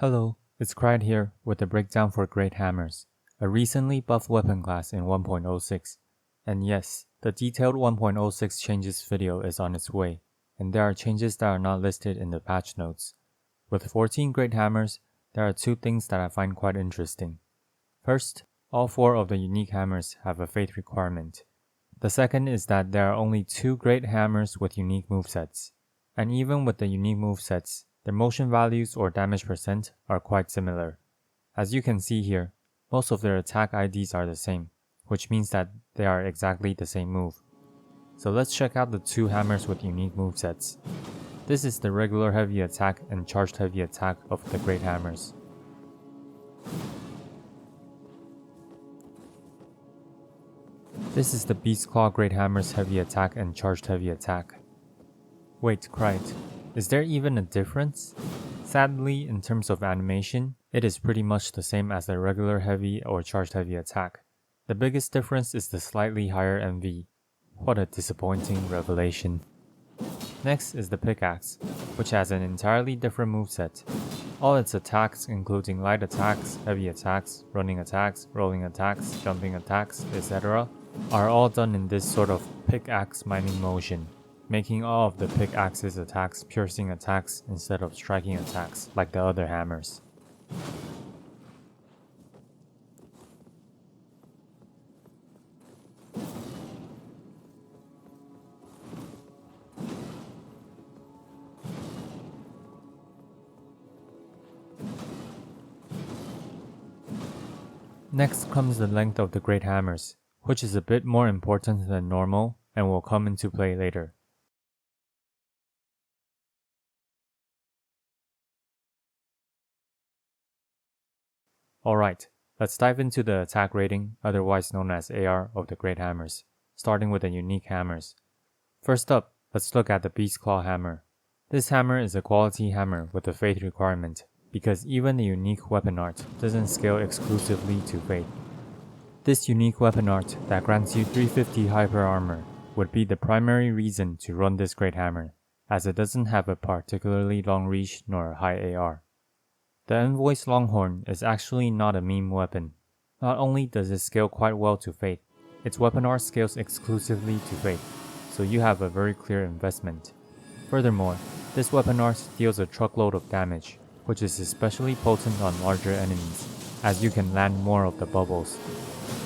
Hello, it's Cried here with a breakdown for Great Hammers, a recently buffed weapon class in 1.06. And yes, the detailed 1.06 changes video is on its way, and there are changes that are not listed in the patch notes. With 14 Great Hammers, there are two things that I find quite interesting. First, all 4 of the unique hammers have a faith requirement. The second is that there are only 2 Great Hammers with unique movesets, and even with the unique movesets, their motion values or damage percent are quite similar. As you can see here, most of their attack IDs are the same, which means that they are exactly the same move. So let's check out the 2 hammers with unique movesets. This is the regular heavy attack and charged heavy attack of the Great Hammers. This is the Beastclaw Greathammer's heavy attack and charged heavy attack. Wait, Cried, is there even a difference? Sadly, in terms of animation, it is pretty much the same as the regular heavy or charged heavy attack. The biggest difference is the slightly higher MV. What a disappointing revelation. Next is the pickaxe, which has an entirely different moveset. All its attacks, including light attacks, heavy attacks, running attacks, rolling attacks, jumping attacks, etc., are all done in this sort of pickaxe mining motion, making all of the pickaxe's attacks piercing attacks instead of striking attacks like the other hammers. Next comes the length of the Great Hammers, which is a bit more important than normal and will come into play later. Alright, let's dive into the attack rating, otherwise known as AR, of the Great Hammers, starting with the unique hammers. First up, let's look at the Beastclaw hammer. This hammer is a quality hammer with a faith requirement, because even the unique weapon art doesn't scale exclusively to faith. This unique weapon art that grants you 350 hyper armor would be the primary reason to run this Great Hammer, as it doesn't have a particularly long reach nor a high AR. The Envoy's Longhorn is actually not a meme weapon. Not only does it scale quite well to faith, its weapon art scales exclusively to faith, so you have a very clear investment. Furthermore, this weapon art deals a truckload of damage, which is especially potent on larger enemies, as you can land more of the bubbles.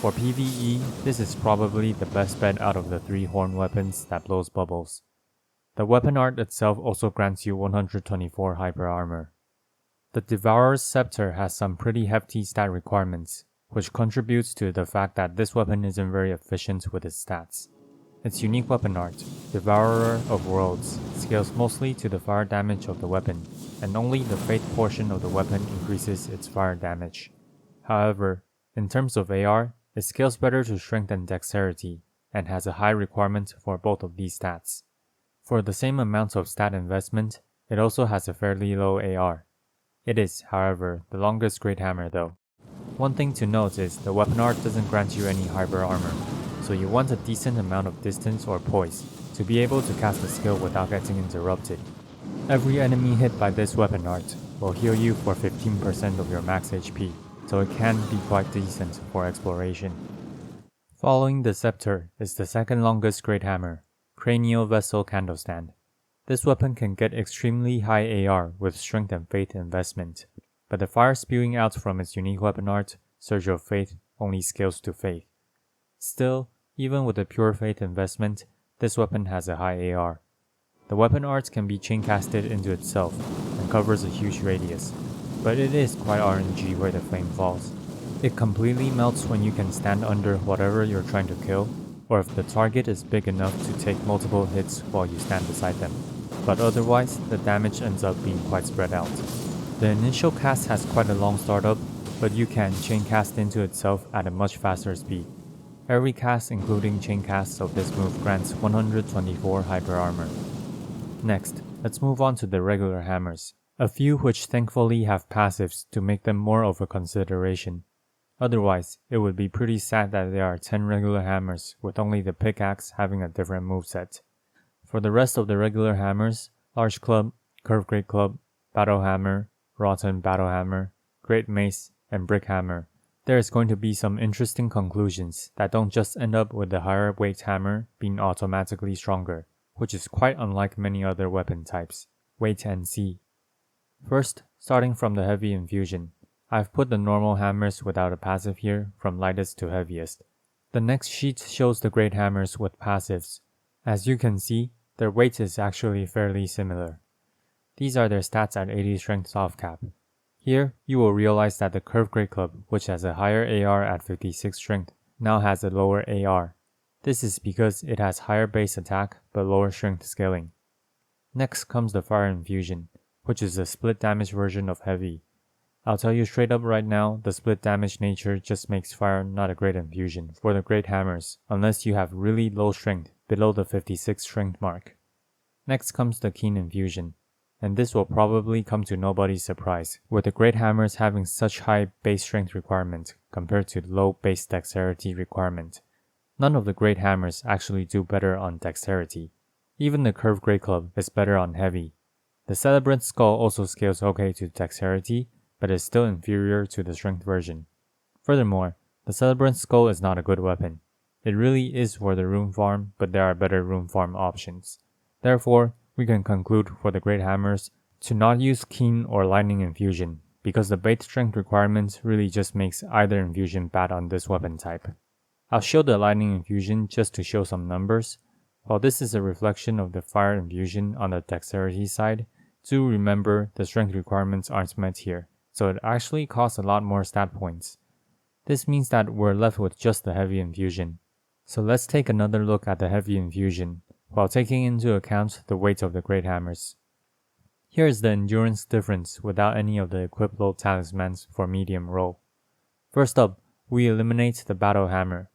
For PvE, this is probably the best bet out of the 3 horn weapons that blows bubbles. The weapon art itself also grants you 124 hyper armor. The Devourer's Scepter has some pretty hefty stat requirements, which contributes to the fact that this weapon isn't very efficient with its stats. Its unique weapon art, Devourer of Worlds, scales mostly to the fire damage of the weapon, and only the faith portion of the weapon increases its fire damage. However, in terms of AR, it scales better to strength and dexterity, and has a high requirement for both of these stats. For the same amount of stat investment, it also has a fairly low AR. It is, however, the longest Great Hammer though. One thing to note is the weapon art doesn't grant you any hyper armor, so you want a decent amount of distance or poise to be able to cast the skill without getting interrupted. Every enemy hit by this weapon art will heal you for 15% of your max HP, so it can be quite decent for exploration. Following the Scepter is the second longest Great Hammer, Cranial Vessel Candlestand. This weapon can get extremely high AR with strength and faith investment, but the fire spewing out from its unique weapon art, Surge of Faith, only scales to faith. Still, even with a pure faith investment, this weapon has a high AR. The weapon art can be chain casted into itself and covers a huge radius, but it is quite RNG where the flame falls. It completely melts when you can stand under whatever you're trying to kill, or if the target is big enough to take multiple hits while you stand beside them, but otherwise the damage ends up being quite spread out. The initial cast has quite a long startup, but you can chain cast into itself at a much faster speed. Every cast including chain casts of this move grants 124 hyper armor. Next, let's move on to the regular hammers, a few which thankfully have passives to make them more of a consideration. Otherwise, it would be pretty sad that there are 10 regular hammers with only the pickaxe having a different moveset. For the rest of the regular hammers, Large Club, Curve Great Club, Battle Hammer, Rotten Battle Hammer, Great Mace, and Brick Hammer, there is going to be some interesting conclusions that don't just end up with the higher weight hammer being automatically stronger, which is quite unlike many other weapon types. Wait and see. First, starting from the heavy infusion, I've put the normal hammers without a passive here from lightest to heaviest. The next sheet shows the great hammers with passives. As you can see, their weight is actually fairly similar. These are their stats at 80 strength soft cap. Here, you will realize that the Curved Great Club, which has a higher AR at 56 strength, now has a lower AR. This is because it has higher base attack but lower strength scaling. Next comes the Fire Infusion, which is a split damage version of Heavy. I'll tell you straight up right now, the split damage nature just makes fire not a great infusion for the great hammers, unless you have really low strength, below the 56 strength mark. Next comes the Keen Infusion, and this will probably come to nobody's surprise, with the great hammers having such high base strength requirement compared to low base dexterity requirement. None of the great hammers actually do better on dexterity. Even the Curved Great Club is better on heavy. The Celebrant Skull also scales okay to dexterity, but is still inferior to the strength version. Furthermore, the Celebrant Skull is not a good weapon. It really is for the room farm, but there are better room farm options. Therefore, we can conclude for the great hammers to not use Keen or Lightning Infusion, because the base strength requirements really just makes either infusion bad on this weapon type. I'll show the Lightning Infusion just to show some numbers. While this is a reflection of the Fire Infusion on the dexterity side, do remember the strength requirements aren't met here, so it actually costs a lot more stat points. This means that we're left with just the Heavy Infusion. So let's take another look at the Heavy Infusion, while taking into account the weight of the great hammers. Here is the endurance difference without any of the equip load talismans for medium roll. First up, we eliminate the Battle Hammer.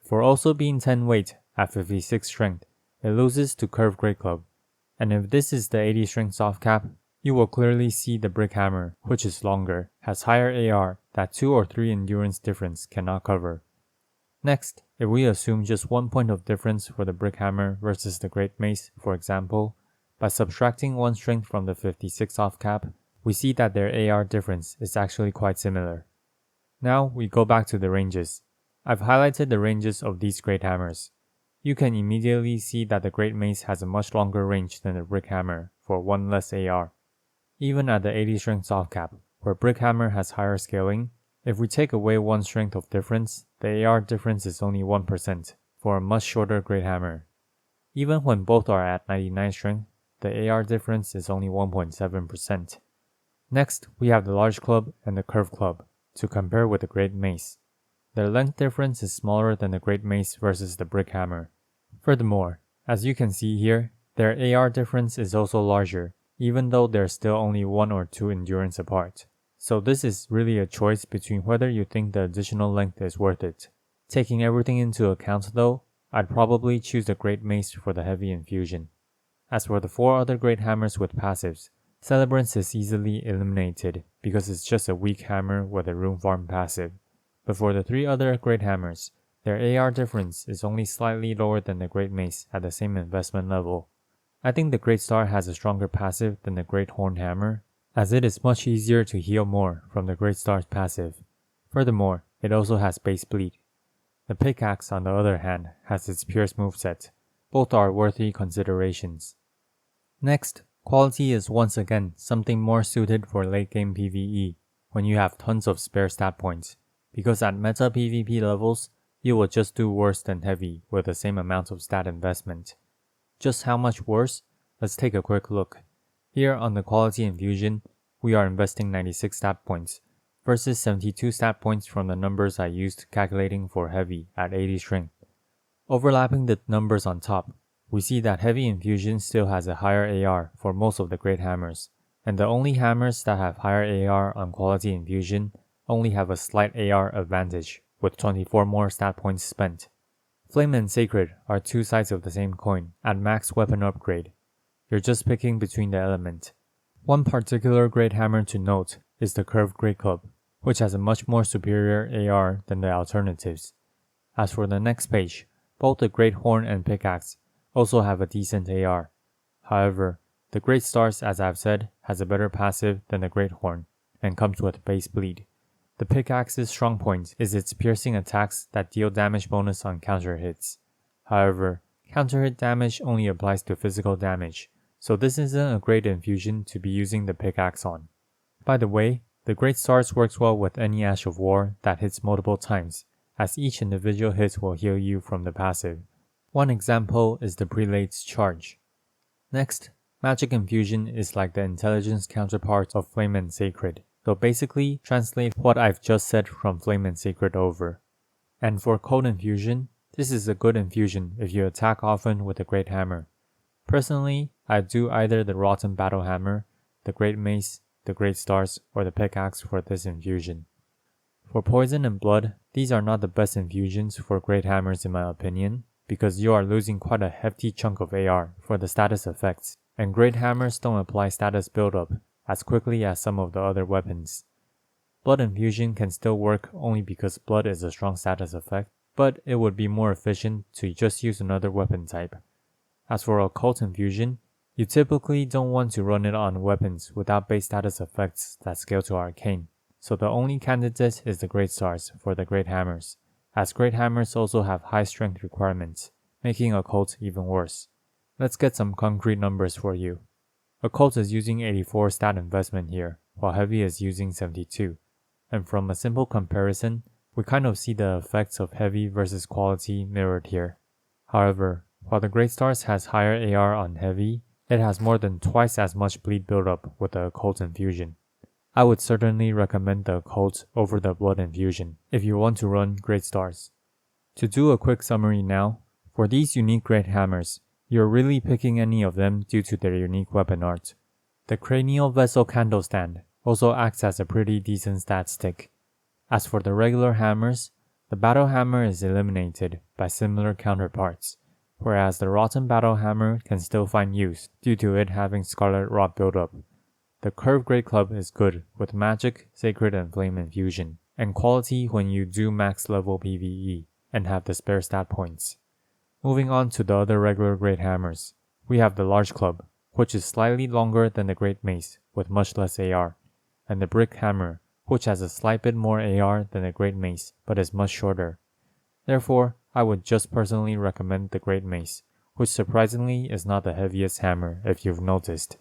For also being 10 weight at 56 strength, it loses to Curved Great Club. And if this is the 80 strength soft cap, you will clearly see the Brick Hammer, which is longer, has higher AR that 2 or 3 endurance difference cannot cover. Next, if we assume just 1 point of difference for the Brick Hammer versus the Great Mace, for example, by subtracting 1 strength from the 56 soft cap, we see that their AR difference is actually quite similar. Now we go back to the ranges. I've highlighted the ranges of these Great Hammers. You can immediately see that the Great Mace has a much longer range than the Brick Hammer for 1 less AR. Even at the 80 strength soft cap, where Brick Hammer has higher scaling, if we take away 1 strength of difference, the AR difference is only 1% for a much shorter Great Hammer. Even when both are at 99 strength, the AR difference is only 1.7%. Next, we have the Large Club and the Curved Club to compare with the Great Mace. Their length difference is smaller than the Great Mace versus the Brick Hammer. Furthermore, as you can see here, their AR difference is also larger, even though they're still only 1 or 2 endurance apart. So this is really a choice between whether you think the additional length is worth it. Taking everything into account though, I'd probably choose the Great Mace for the Heavy Infusion. As for the 4 other Great Hammers with passives, Celebrance is easily eliminated because it's just a weak hammer with a room farm passive. But for the 3 other Great Hammers, their AR difference is only slightly lower than the Great Mace at the same investment level. I think the Great Star has a stronger passive than the Great Horn Hammer, as it is much easier to heal more from the Great Star's passive. Furthermore, it also has base bleed. The Pickaxe, on the other hand, has its Pierce moveset. Both are worthy considerations. Next, quality is once again something more suited for late game PvE, when you have tons of spare stat points, because at meta PvP levels, you will just do worse than heavy with the same amount of stat investment. Just how much worse? Let's take a quick look. Here on the Quality Infusion, we are investing 96 stat points, versus 72 stat points from the numbers I used calculating for Heavy at 80 strength. Overlapping the numbers on top, we see that Heavy Infusion still has a higher AR for most of the Great Hammers, and the only hammers that have higher AR on Quality Infusion only have a slight AR advantage, with 24 more stat points spent. Flame and Sacred are 2 sides of the same coin at max weapon upgrade. You're just picking between the element. One particular Great Hammer to note is the Curved Great Club, which has a much more superior AR than the alternatives. As for the next page, both the Great Horn and Pickaxe also have a decent AR. However, The Great Stars, as I've said, has a better passive than the Great Horn, and comes with base bleed. The pickaxe's strong point is its piercing attacks that deal damage bonus on counter hits. However, counter hit damage only applies to physical damage, so this isn't a great infusion to be using the pickaxe on. By the way, the Great Stars works well with any Ash of War that hits multiple times, as each individual hit will heal you from the passive. One example is the Prelate's Charge. Next, Magic Infusion is like the intelligence counterpart of Flame and Sacred, so basically translate what I've just said from Flame and Sacred over. And for Cold Infusion, this is a good infusion if you attack often with the Great Hammer. Personally, I do either the Rotten Battle Hammer, the Great Mace, the Great Stars, or the Pickaxe for this infusion. For Poison and Blood, these are not the best infusions for Great Hammers in my opinion, because you are losing quite a hefty chunk of AR for the status effects, and Great Hammers don't apply status buildup as quickly as some of the other weapons. Blood Infusion can still work only because Blood is a strong status effect, but it would be more efficient to just use another weapon type. As for Occult Infusion, you typically don't want to run it on weapons without base status effects that scale to Arcane, so the only candidate is the Great Stars for the Great Hammers, as Great Hammers also have high strength requirements, making Occult even worse. Let's get some concrete numbers for you. Occult is using 84 stat investment here, while Heavy is using 72, and from a simple comparison, we kind of see the effects of Heavy versus quality mirrored here. However, while the Great Stars has higher AR on Heavy, it has more than twice as much bleed buildup with the Occult Infusion. I would certainly recommend the Occult over the Blood Infusion if you want to run Great Stars. To do a quick summary now, for these unique Great Hammers, you're really picking any of them due to their unique weapon art. The Cranial Vessel Candlestand also acts as a pretty decent stat stick. As for the regular hammers, the Battle Hammer is eliminated by similar counterparts, whereas the Rotten Battle Hammer can still find use due to it having Scarlet Rot buildup. The Curved Great Club is good with Magic, Sacred, and Flame Infusion, and quality when you do max level PvE and have the spare stat points. Moving on to the other regular Great Hammers, we have the Large Club, which is slightly longer than the Great Mace with much less AR, and the Brick Hammer, which has a slight bit more AR than the Great Mace but is much shorter. Therefore, I would just personally recommend the Great Mace, which surprisingly is not the heaviest hammer if you've noticed.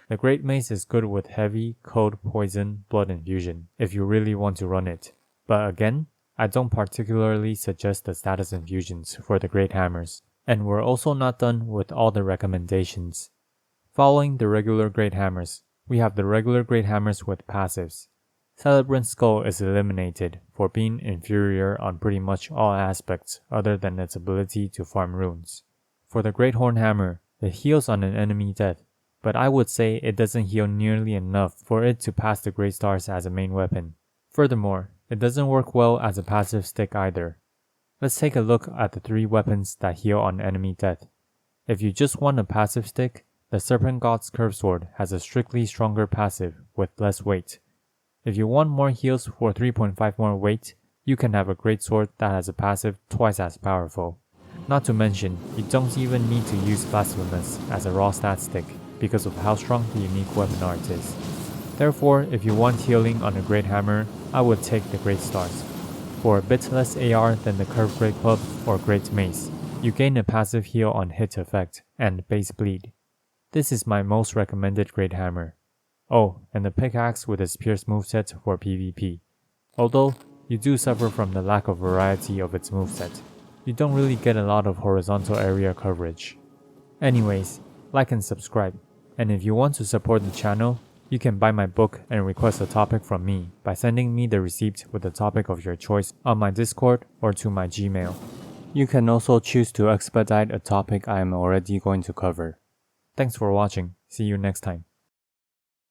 The Great Mace is good with Heavy, Cold, Poison, Blood Infusion if you really want to run it, but again, I don't particularly suggest the status infusions for the Great Hammers, and we're also not done with all the recommendations. Following the regular Great Hammers, we have the regular Great Hammers with passives. Celebrant Skull is eliminated for being inferior on pretty much all aspects other than its ability to farm runes. For the Great Horn Hammer, it heals on an enemy death, but I would say it doesn't heal nearly enough for it to pass the Great Stars as a main weapon. Furthermore, it doesn't work well as a passive stick either. Let's take a look at the 3 weapons that heal on enemy death. If you just want a passive stick, the Serpent God's Curved Sword has a strictly stronger passive with less weight. If you want more heals for 3.5 more weight, you can have a Great Sword that has a passive twice as powerful. Not to mention, you don't even need to use Blasphemous as a raw stat stick because of how strong the unique weapon art is. Therefore, if you want healing on a Great Hammer, I would take the Great Stars. For a bit less AR than the Curved Great Club or Great Mace, you gain a passive heal on hit effect and base bleed. This is my most recommended Great Hammer. Oh, and the Pickaxe with its Pierce moveset for PvP. Although, you do suffer from the lack of variety of its moveset. You don't really get a lot of horizontal area coverage. Anyways, like and subscribe, and if you want to support the channel, you can buy my book and request a topic from me by sending me the receipt with the topic of your choice on my Discord or to my Gmail. You can also choose to expedite a topic I am already going to cover. Thanks for watching, see you next time.